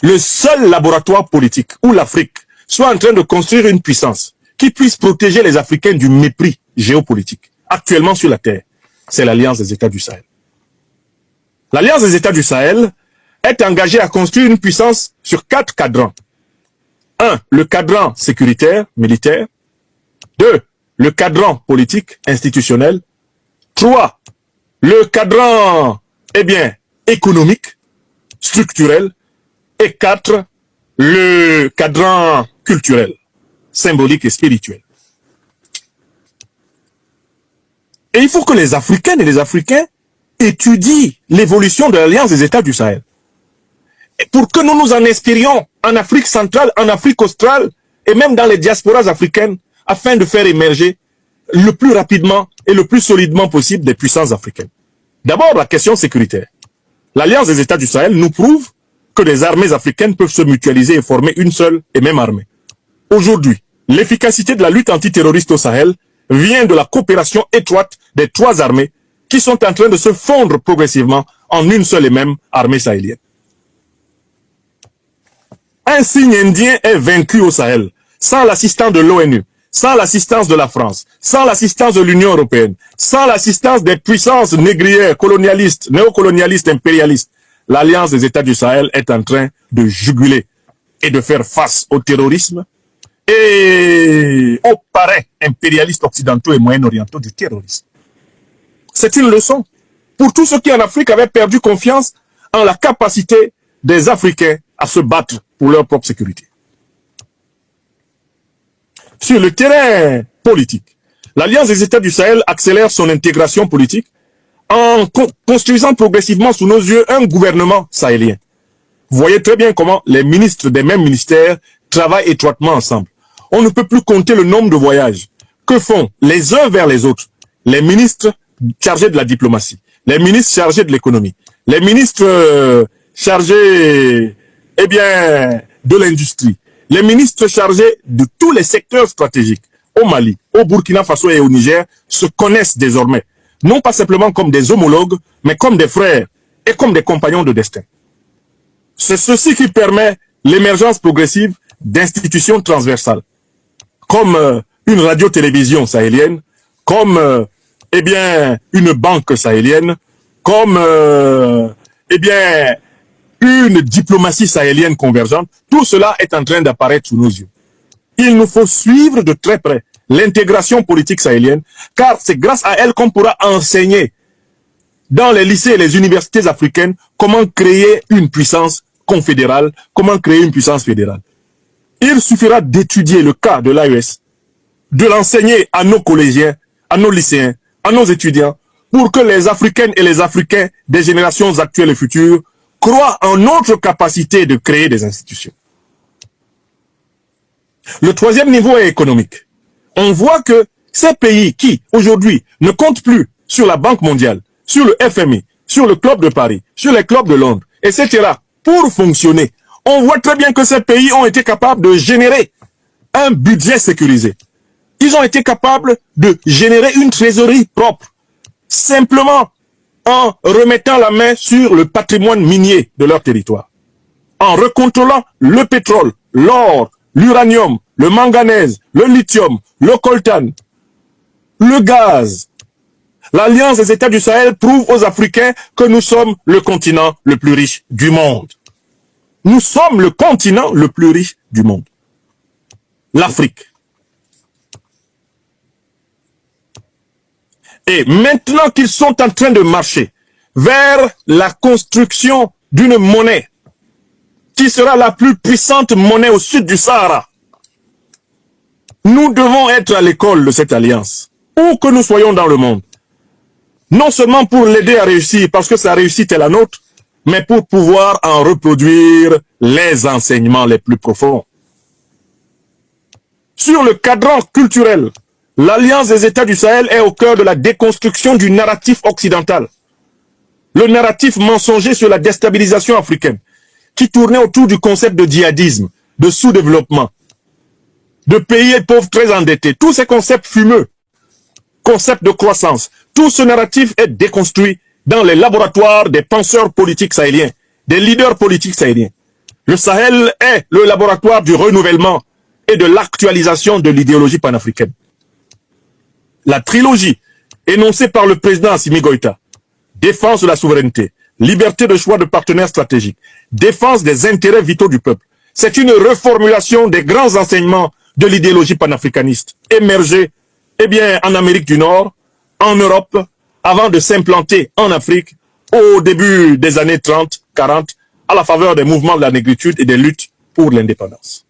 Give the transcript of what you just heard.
le seul laboratoire politique où l'Afrique soit en train de construire une puissance qui puisse protéger les Africains du mépris géopolitique actuellement sur la Terre, c'est l'Alliance des États du Sahel. L'Alliance des États du Sahel est engagée à construire une puissance sur 4 cadrans. 1. Le cadran sécuritaire, militaire. 2. Le cadran politique, institutionnel. 3. Le cadran, économique, structurel. Et 4. Le cadran culturel, symbolique et spirituel. Et il faut que les Africaines et les Africains étudient l'évolution de l'Alliance des États du Sahel. Et pour que nous nous en inspirions en Afrique centrale, en Afrique australe, et même dans les diasporas africaines, afin de faire émerger le plus rapidement et le plus solidement possible des puissances africaines. D'abord, la question sécuritaire. L'Alliance des États du Sahel nous prouve que les armées africaines peuvent se mutualiser et former une seule et même armée. Aujourd'hui, l'efficacité de la lutte antiterroriste au Sahel vient de la coopération étroite des 3 armées qui sont en train de se fondre progressivement en une seule et même armée sahélienne. Un signe indien est vaincu au Sahel, sans l'assistance de l'ONU, sans l'assistance de la France, sans l'assistance de l'Union européenne, sans l'assistance des puissances négrières, colonialistes, néocolonialistes, impérialistes. L'Alliance des États du Sahel est en train de juguler et de faire face au terrorisme et aux parrains impérialistes occidentaux et moyen-orientaux du terrorisme. C'est une leçon pour tous ceux qui en Afrique avaient perdu confiance en la capacité des Africains à se battre pour leur propre sécurité. Sur le terrain politique, l'Alliance des États du Sahel accélère son intégration politique en construisant progressivement sous nos yeux un gouvernement sahélien. Vous voyez très bien comment les ministres des mêmes ministères travaillent étroitement ensemble. On ne peut plus compter le nombre de voyages que font les uns vers les autres les ministres chargés de la diplomatie, les ministres chargés de l'économie, les ministres chargés de l'industrie, les ministres chargés de tous les secteurs stratégiques au Mali, au Burkina Faso et au Niger se connaissent désormais, non pas simplement comme des homologues, mais comme des frères et comme des compagnons de destin. C'est ceci qui permet l'émergence progressive d'institutions transversales, comme une radio-télévision sahélienne, comme une banque sahélienne, comme une diplomatie sahélienne convergente. Tout cela est en train d'apparaître sous nos yeux. Il nous faut suivre de très près l'intégration politique sahélienne, car c'est grâce à elle qu'on pourra enseigner dans les lycées et les universités africaines comment créer une puissance confédérale, comment créer une puissance fédérale. Il suffira d'étudier le cas de l'AES, de l'enseigner à nos collégiens, à nos lycéens, à nos étudiants, pour que les Africaines et les Africains des générations actuelles et futures croient en notre capacité de créer des institutions. Le troisième niveau est économique. On voit que ces pays qui, aujourd'hui, ne comptent plus sur la Banque mondiale, sur le FMI, sur le Club de Paris, sur les clubs de Londres, etc., pour fonctionner, on voit très bien que ces pays ont été capables de générer un budget sécurisé. Ils ont été capables de générer une trésorerie propre, simplement en remettant la main sur le patrimoine minier de leur territoire, en recontrôlant le pétrole, l'or, l'uranium, le manganèse, le lithium, le coltan, le gaz. L'Alliance des États du Sahel prouve aux Africains que nous sommes le continent le plus riche du monde. Nous sommes le continent le plus riche du monde. L'Afrique. Et maintenant qu'ils sont en train de marcher vers la construction d'une monnaie qui sera la plus puissante monnaie au sud du Sahara, nous devons être à l'école de cette alliance, où que nous soyons dans le monde. Non seulement pour l'aider à réussir, parce que sa réussite est la nôtre, mais pour pouvoir en reproduire les enseignements les plus profonds. Sur le cadran culturel, l'Alliance des États du Sahel est au cœur de la déconstruction du narratif occidental. Le narratif mensonger sur la déstabilisation africaine, qui tournait autour du concept de djihadisme, de sous-développement, de pays pauvres très endettés. Tous ces concepts fumeux, concepts de croissance, tout ce narratif est déconstruit dans les laboratoires des penseurs politiques sahéliens, des leaders politiques sahéliens. Le Sahel est le laboratoire du renouvellement et de l'actualisation de l'idéologie panafricaine. La trilogie énoncée par le président Assimi Goïta, défense de la souveraineté, liberté de choix de partenaires stratégiques, défense des intérêts vitaux du peuple, c'est une reformulation des grands enseignements de l'idéologie panafricaniste, émergée en Amérique du Nord, en Europe, avant de s'implanter en Afrique au début des années 30, 40, à la faveur des mouvements de la négritude et des luttes pour l'indépendance.